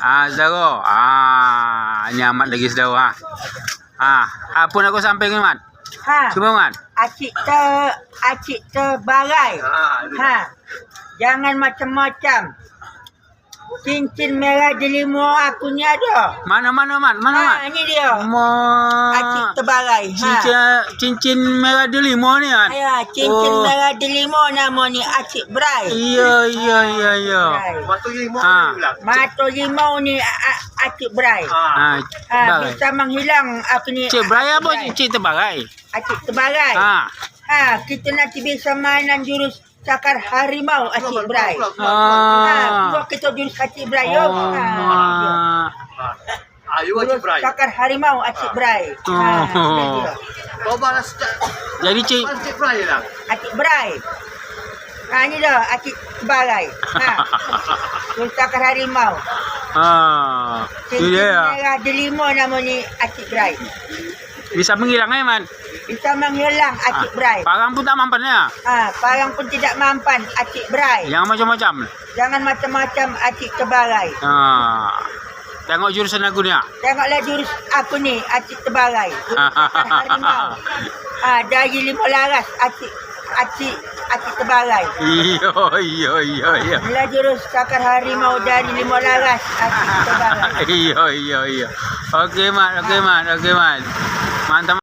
Saudara. Ini amat lagi saudara. Apa nak kau sampaikan, Mat? Cuba, Mat. Acik terbarai. Jangan macam-macam. Cincin merah delima aku ni ada. Mana, Mat? Ni dia. Acik terbarai. Cincin merah delima ni, Mat. Cincin merah delima nama ni Acik Brai. Ya. Mata limau ni Acik Brai. Bisa menghilang aku ni. Cik Brai apa Cik terbarai? Acik terbarai. Kita nanti bisa mainan jurus cakar harimau Acik Brai. Buat kita jurus Acik Brai. Acik Brai. Cakar harimau Acik Brai. Jadi Cik Acik Brai lah. Acik Brai. Ni dah Acik terbarai. Jurus cakar harimau. Itu dia. Merah delima nama ni Acik Brai. Bisa menghilang, Man. Bisa menghilang Acik Brai. Parang pun tak mampan ya. Parang pun tidak mampan Acik Brai. Yang macam-macam. Jangan macam-macam Acik terbarai. Tengok jurusan aku ni. Tengoklah jurus aku ni Acik terbarai. Jurus cakar harimau. Dari 5 laras Acik terbarai. Iya. Inilah jurus cakar harimau dari 5 laras Acik terbarai. Iya. Okey, Mat. Mantap.